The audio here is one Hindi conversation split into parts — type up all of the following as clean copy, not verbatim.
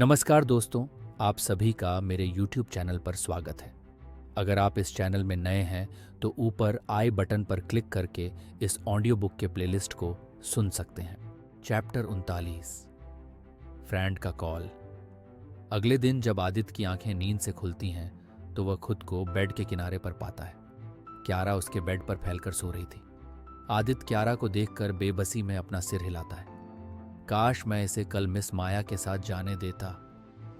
नमस्कार दोस्तों, आप सभी का मेरे YouTube चैनल पर स्वागत है। अगर आप इस चैनल में नए हैं तो ऊपर आई बटन पर क्लिक करके इस ऑडियो बुक के प्लेलिस्ट को सुन सकते हैं। चैप्टर 39, फ्रेंड का कॉल। अगले दिन जब आदित्य की आंखें नींद से खुलती हैं तो वह खुद को बेड के किनारे पर पाता है। क्यारा उसके बेड पर फैलकर सो रही थी। आदित्य क्यारा को देखकर बेबसी में अपना सिर हिलाता है। काश मैं इसे कल मिस माया के साथ जाने देता,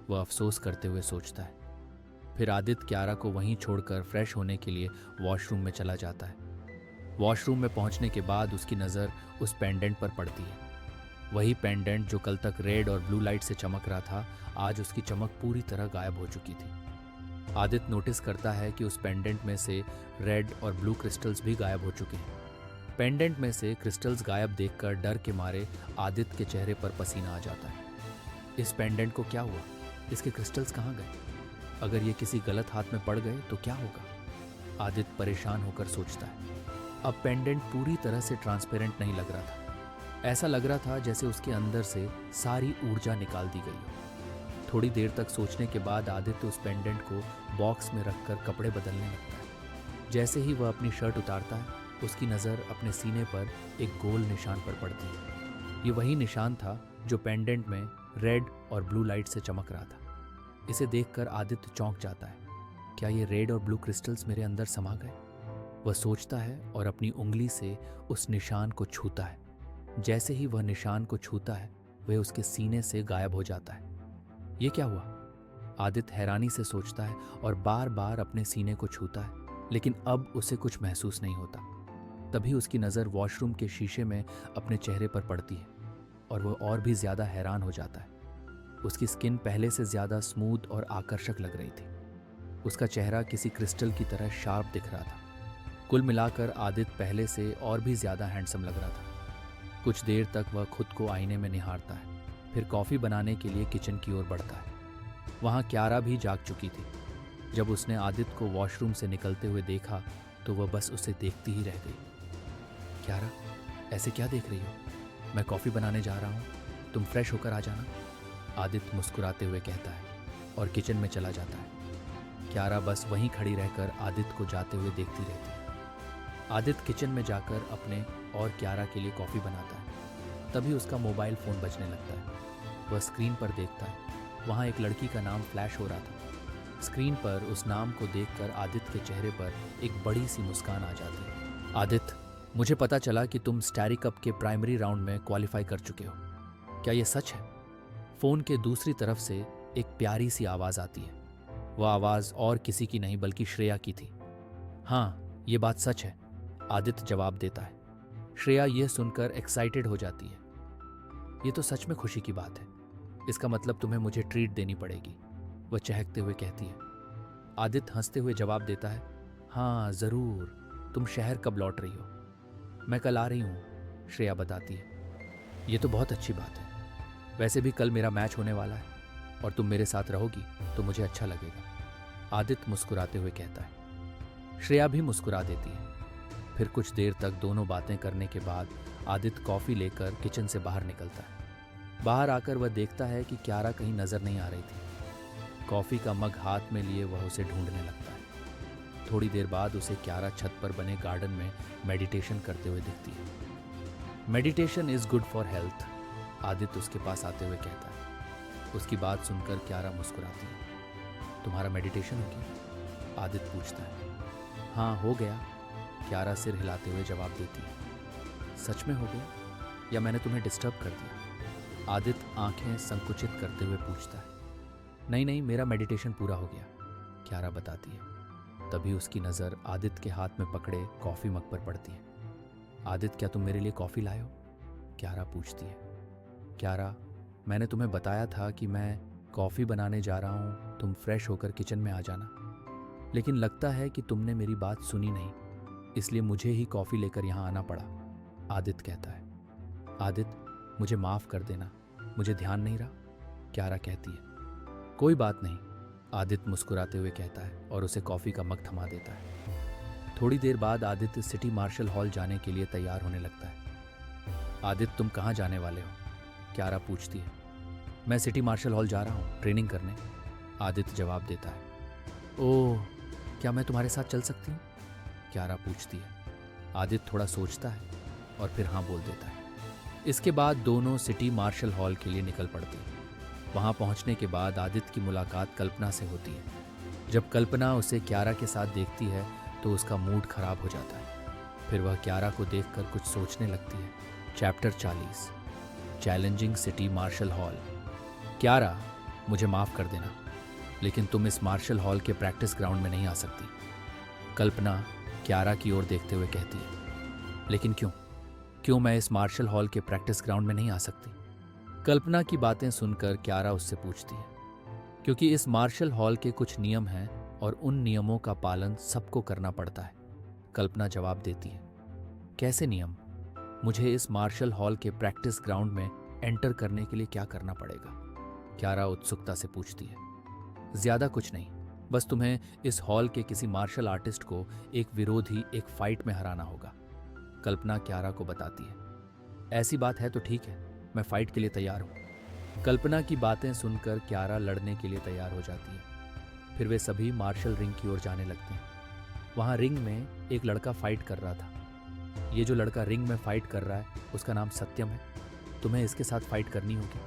वह अफसोस करते हुए सोचता है। फिर आदित्य क्यारा को वहीं छोड़कर फ्रेश होने के लिए वॉशरूम में चला जाता है। वॉशरूम में पहुंचने के बाद उसकी नज़र उस पेंडेंट पर पड़ती है। वही पेंडेंट जो कल तक रेड और ब्लू लाइट से चमक रहा था, आज उसकी चमक पूरी तरह गायब हो चुकी थी। आदित्य नोटिस करता है कि उस पेंडेंट में से रेड और ब्लू क्रिस्टल्स भी गायब हो चुके हैं। पेंडेंट में से क्रिस्टल्स गायब देखकर डर के मारे आदित्य के चेहरे पर पसीना आ जाता है। इस पेंडेंट को क्या हुआ? इसके क्रिस्टल्स कहाँ गए? अगर ये किसी गलत हाथ में पड़ गए तो क्या होगा? आदित्य परेशान होकर सोचता है। अब पेंडेंट पूरी तरह से ट्रांसपेरेंट नहीं लग रहा था। ऐसा लग रहा था जैसे उसके अंदर से सारी ऊर्जा निकाल दी गई हो। थोड़ी देर तक सोचने के बाद आदित्य उस पेंडेंट को बॉक्स में रखकर कपड़े बदलने लगता है। जैसे ही वह अपनी शर्ट उतारता है, उसकी नज़र अपने सीने पर एक गोल निशान पर पड़ती है। ये वही निशान था जो पेंडेंट में रेड और ब्लू लाइट से चमक रहा था। इसे देखकर आदित्य चौंक जाता है। क्या ये रेड और ब्लू क्रिस्टल्स मेरे अंदर समा गए? वह सोचता है और अपनी उंगली से उस निशान को छूता है। जैसे ही वह निशान को छूता है, वह उसके सीने से गायब हो जाता है। ये क्या हुआ? आदित्य हैरानी से सोचता है और बार बार अपने सीने को छूता है, लेकिन अब उसे कुछ महसूस नहीं होता। तभी उसकी नज़र वॉशरूम के शीशे में अपने चेहरे पर पड़ती है और वह और भी ज़्यादा हैरान हो जाता है। उसकी स्किन पहले से ज़्यादा स्मूथ और आकर्षक लग रही थी। उसका चेहरा किसी क्रिस्टल की तरह शार्प दिख रहा था। कुल मिलाकर आदित्य पहले से और भी ज़्यादा हैंडसम लग रहा था। कुछ देर तक वह खुद को आईने में निहारता है, फिर कॉफ़ी बनाने के लिए किचन की ओर बढ़ता है। वहाँ क्यारा भी जाग चुकी थी। जब उसने आदित्य को वॉशरूम से निकलते हुए देखा तो वह बस उसे देखती ही रह गई। क्यारा, ऐसे क्या देख रही हो? मैं कॉफ़ी बनाने जा रहा हूँ, तुम फ्रेश होकर आ जाना, आदित्य मुस्कुराते हुए कहता है और किचन में चला जाता है। क्यारा बस वहीं खड़ी रहकर आदित्य को जाते हुए देखती रहती है। आदित्य किचन में जाकर अपने और क्यारा के लिए कॉफ़ी बनाता है। तभी उसका मोबाइल फ़ोन बजने लगता है। वह स्क्रीन पर देखता है। वहाँ एक लड़की का नाम फ्लैश हो रहा था। स्क्रीन पर उस नाम को देखकर आदित्य के चेहरे पर एक बड़ी सी मुस्कान आ जाती है। आदित्य, मुझे पता चला कि तुम स्टैरी कप के प्राइमरी राउंड में क्वालिफाई कर चुके हो। क्या ये सच है? फ़ोन के दूसरी तरफ से एक प्यारी सी आवाज़ आती है। वह आवाज़ और किसी की नहीं बल्कि श्रेया की थी। हाँ, ये बात सच है, आदित्य जवाब देता है। श्रेया यह सुनकर एक्साइटेड हो जाती है। ये तो सच में खुशी की बात है। इसका मतलब तुम्हें मुझे ट्रीट देनी पड़ेगी, वह चहकते हुए कहती है। आदित्य हंसते हुए जवाब देता है, हाँ ज़रूर, तुम शहर कब लौट रही हो? मैं कल आ रही हूँ, श्रेया बताती है। ये तो बहुत अच्छी बात है। वैसे भी कल मेरा मैच होने वाला है और तुम मेरे साथ रहोगी तो मुझे अच्छा लगेगा, आदित्य मुस्कुराते हुए कहता है। श्रेया भी मुस्कुरा देती है। फिर कुछ देर तक दोनों बातें करने के बाद आदित्य कॉफ़ी लेकर किचन से बाहर निकलता है। बाहर आकर वह देखता है कि क्यारा कहीं नज़र नहीं आ रही थी। कॉफ़ी का मग हाथ में लिए वह उसे ढूंढने लगता है। थोड़ी देर बाद उसे क्यारा छत पर बने गार्डन में मेडिटेशन करते हुए दिखती है। Meditation is good for health, Aditya उसके पास आते हुए कहता है। उसकी बात सुनकर क्यारा मुस्कुराती है। तुम्हारा मेडिटेशन हो गया? आदित्य पूछता है। हाँ, हो गया, क्यारा सिर हिलाते हुए जवाब देती है। सच में हो गया या मैंने तुम्हें डिस्टर्ब कर दिया? आदित्य आंखें संकुचित करते हुए पूछता है। नहीं नहीं, मेरा मेडिटेशन पूरा हो गया, क्यारा बताती है। तभी उसकी नज़र आदित्य के हाथ में पकड़े कॉफ़ी मग पर पड़ती है। आदित्य, क्या तुम मेरे लिए कॉफ़ी लाए हो? क्यारा पूछती है। क्यारा, मैंने तुम्हें बताया था कि मैं कॉफ़ी बनाने जा रहा हूँ, तुम फ्रेश होकर किचन में आ जाना। लेकिन लगता है कि तुमने मेरी बात सुनी नहीं, इसलिए मुझे ही कॉफ़ी लेकर यहाँ आना पड़ा, आदित्य कहता है। आदित्य, मुझे माफ़ कर देना, मुझे ध्यान नहीं रहा, क्यारा कहती है। कोई बात नहीं, आदित्य मुस्कुराते हुए कहता है और उसे कॉफ़ी का मग थमा देता है। थोड़ी देर बाद आदित्य सिटी मार्शल हॉल जाने के लिए तैयार होने लगता है। आदित्य, तुम कहाँ जाने वाले हो? क्यारा पूछती है। मैं सिटी मार्शल हॉल जा रहा हूँ ट्रेनिंग करने, आदित्य जवाब देता है। ओह, क्या मैं तुम्हारे साथ चल सकती हूँ? क्यारा पूछती है। आदित्य थोड़ा सोचता है और फिर हाँ बोल देता है। इसके बाद दोनों सिटी मार्शल हॉल के लिए निकल पड़ते हैं। वहाँ पहुँचने के बाद आदित्य की मुलाकात कल्पना से होती है। जब कल्पना उसे क्यारा के साथ देखती है तो उसका मूड खराब हो जाता है। फिर वह क्यारा को देखकर कुछ सोचने लगती है। Chapter 40, challenging city marshal hall. क्यारा, मुझे माफ़ कर देना, लेकिन तुम इस मार्शल हॉल के प्रैक्टिस ग्राउंड में नहीं आ सकती। कल्पना क्यारा की ओर देखते हुए कहती है। लेकिन क्यों मैं इस मार्शल हॉल के प्रैक्टिस ग्राउंड में नहीं आ सकती? कल्पना की बातें सुनकर क्यारा उससे पूछती है। क्योंकि इस मार्शल हॉल के कुछ नियम हैं और उन नियमों का पालन सबको करना पड़ता है, कल्पना जवाब देती है। कैसे नियम? मुझे इस मार्शल हॉल के प्रैक्टिस ग्राउंड में एंटर करने के लिए क्या करना पड़ेगा? क्यारा उत्सुकता से पूछती है। ज्यादा कुछ नहीं, बस तुम्हें इस हॉल के किसी मार्शल आर्टिस्ट को एक विरोधी एक फाइट में हराना होगा, कल्पना क्यारा को बताती है। ऐसी बात है तो ठीक है, मैं फाइट के लिए तैयार हूँ। कल्पना की बातें सुनकर क्यारा लड़ने के लिए तैयार हो जाती है। फिर वे सभी मार्शल रिंग की ओर जाने लगते हैं। वहाँ रिंग में एक लड़का फाइट कर रहा था। ये जो लड़का रिंग में फाइट कर रहा है उसका नाम सत्यम है। तुम्हें इसके साथ फाइट करनी होगी।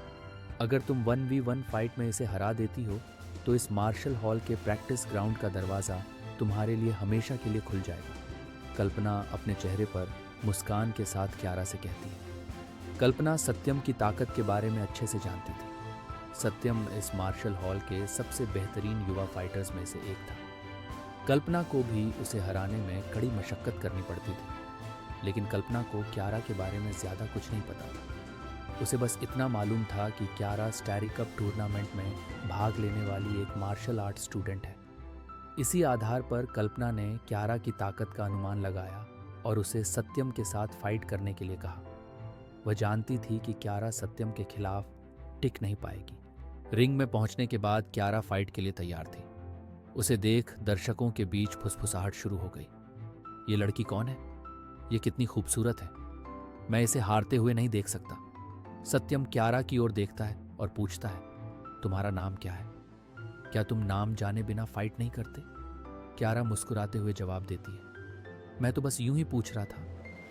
अगर तुम 1v1 फाइट में इसे हरा देती हो तो इस मार्शल हॉल के प्रैक्टिस ग्राउंड का दरवाज़ा तुम्हारे लिए हमेशा के लिए खुल जाएगा, कल्पना अपने चेहरे पर मुस्कान के साथ क्यारा से कहती है। कल्पना सत्यम की ताकत के बारे में अच्छे से जानती थी। सत्यम इस मार्शल हॉल के सबसे बेहतरीन युवा फाइटर्स में से एक था। कल्पना को भी उसे हराने में कड़ी मशक्कत करनी पड़ती थी, लेकिन कल्पना को क्यारा के बारे में ज़्यादा कुछ नहीं पता था। उसे बस इतना मालूम था कि क्यारा स्टैरी कप टूर्नामेंट में भाग लेने वाली एक मार्शल आर्ट स्टूडेंट है। इसी आधार पर कल्पना ने क्यारा की ताकत का अनुमान लगाया और उसे सत्यम के साथ फाइट करने के लिए कहा। वह जानती थी कि क्यारा सत्यम के खिलाफ टिक नहीं पाएगी। रिंग में पहुंचने के बाद क्यारा फाइट के लिए तैयार थी। उसे देख दर्शकों के बीच फुसफुसाहट शुरू हो गई। ये लड़की कौन है? ये कितनी खूबसूरत है। मैं इसे हारते हुए नहीं देख सकता। सत्यम क्यारा की ओर देखता है और पूछता है, तुम्हारा नाम क्या है? क्या तुम नाम जाने बिना फाइट नहीं करते? क्यारा मुस्कुराते हुए जवाब देती है, मैं तो बस यूं ही पूछ रहा था,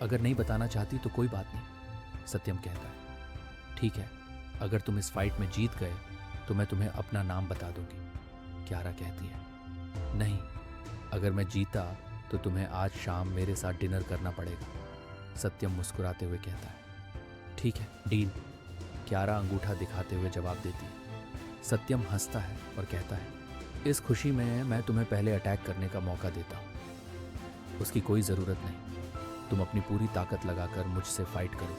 अगर नहीं बताना चाहती तो कोई बात नहीं। सत्यम कहता है, ठीक है, अगर तुम इस फाइट में जीत गए तो मैं तुम्हें अपना नाम बता दूंगी। क्यारा कहती है, नहीं, अगर मैं जीता तो तुम्हें आज शाम मेरे साथ डिनर करना पड़ेगा। सत्यम मुस्कुराते हुए कहता है, ठीक है, डील। क्यारा अंगूठा दिखाते हुए जवाब देती है। सत्यम हंसता है और कहता है, इस खुशी में मैं तुम्हें पहले अटैक करने का मौका देता हूँ। उसकी कोई ज़रूरत नहीं, तुम अपनी पूरी ताकत लगाकर मुझसे फाइट करो,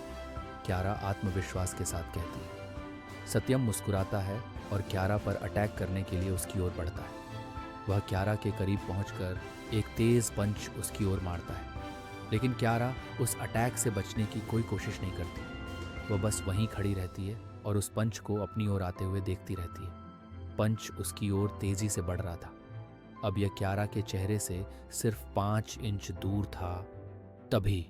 क्यारा आत्मविश्वास के साथ कहती है। सत्यम मुस्कुराता है और क्यारा पर अटैक करने के लिए उसकी ओर बढ़ता है। वह क्यारा के करीब पहुंचकर एक तेज पंच उसकी ओर मारता है, लेकिन क्यारा उस अटैक से बचने की कोई कोशिश नहीं करती। वह बस वहीं खड़ी रहती है और उस पंच को अपनी ओर आते हुए देखती रहती है। पंच उसकी ओर तेजी से बढ़ रहा था। अब यह क्यारा के चेहरे से सिर्फ 5 इंच दूर था। तभी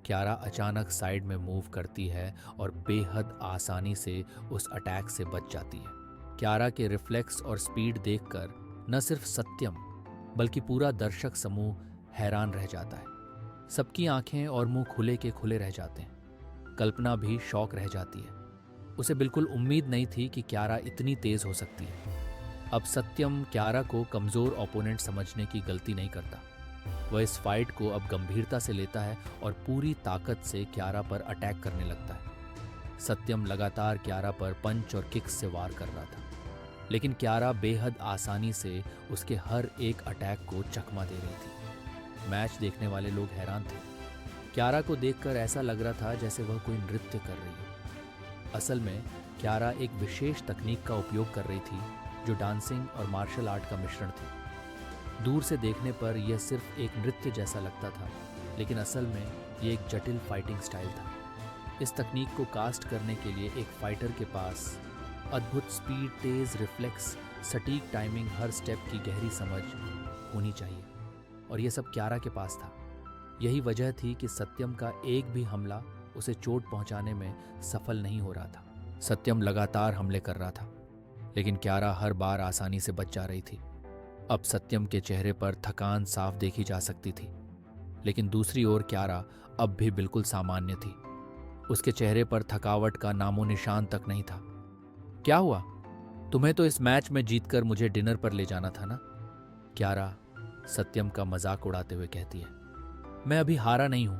क्यारा अचानक साइड में मूव करती है और बेहद आसानी से उस अटैक से बच जाती है। क्यारा के रिफ्लेक्स और स्पीड देखकर न सिर्फ सत्यम बल्कि पूरा दर्शक समूह हैरान रह जाता है। सबकी आंखें और मुंह खुले के खुले रह जाते हैं। कल्पना भी शॉक रह जाती है। उसे बिल्कुल उम्मीद नहीं थी कि क्यारा इतनी तेज हो सकती है। अब सत्यम क्यारा को कमजोर ओपोनेंट समझने की गलती नहीं करता। वह इस फाइट को अब गंभीरता से लेता है और पूरी ताकत से क्यारा पर अटैक करने लगता है। सत्यम लगातार क्यारा पर पंच और किक्स से वार कर रहा था, लेकिन क्यारा बेहद आसानी से उसके हर एक अटैक को चकमा दे रही थी। मैच देखने वाले लोग हैरान थे। क्यारा को देखकर ऐसा लग रहा था जैसे वह कोई नृत्य कर रही हो। असल में क्यारा एक विशेष तकनीक का उपयोग कर रही थी जो डांसिंग और मार्शल आर्ट का मिश्रण थी। दूर से देखने पर यह सिर्फ एक नृत्य जैसा लगता था, लेकिन असल में यह एक जटिल फाइटिंग स्टाइल था। इस तकनीक को कास्ट करने के लिए एक फाइटर के पास अद्भुत स्पीड, तेज रिफ्लेक्स, सटीक टाइमिंग, हर स्टेप की गहरी समझ होनी चाहिए, और यह सब क्यारा के पास था। यही वजह थी कि सत्यम का एक भी हमला उसे चोट पहुंचाने में सफल नहीं हो रहा था। सत्यम लगातार हमले कर रहा था, लेकिन क्यारा हर बार आसानी से बच जा रही थी। अब सत्यम के चेहरे पर थकान साफ देखी जा सकती थी, लेकिन दूसरी ओर क्यारा अब भी बिल्कुल सामान्य थी। उसके चेहरे पर थकावट का नामो निशान तक नहीं था। क्या हुआ? तुम्हें तो इस मैच में जीतकर मुझे डिनर पर ले जाना था ना? क्यारा सत्यम का मजाक उड़ाते हुए कहती है। मैं अभी हारा नहीं हूं,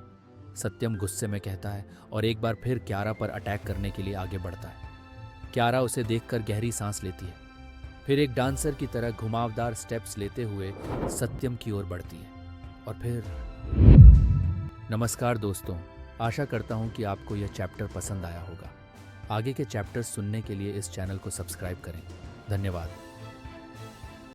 सत्यम गुस्से में कहता है और एक बार फिर क्यारा पर अटैक करने के लिए आगे बढ़ता है। क्यारा उसे देखकर गहरी सांस लेती है, फिर एक डांसर की तरह घुमावदार स्टेप्स लेते हुए सत्यम की ओर बढ़ती है और फिर। नमस्कार दोस्तों, आशा करता हूं कि आपको यह चैप्टर पसंद आया होगा। आगे के चैप्टर्स सुनने के लिए इस चैनल को सब्सक्राइब करें। धन्यवाद।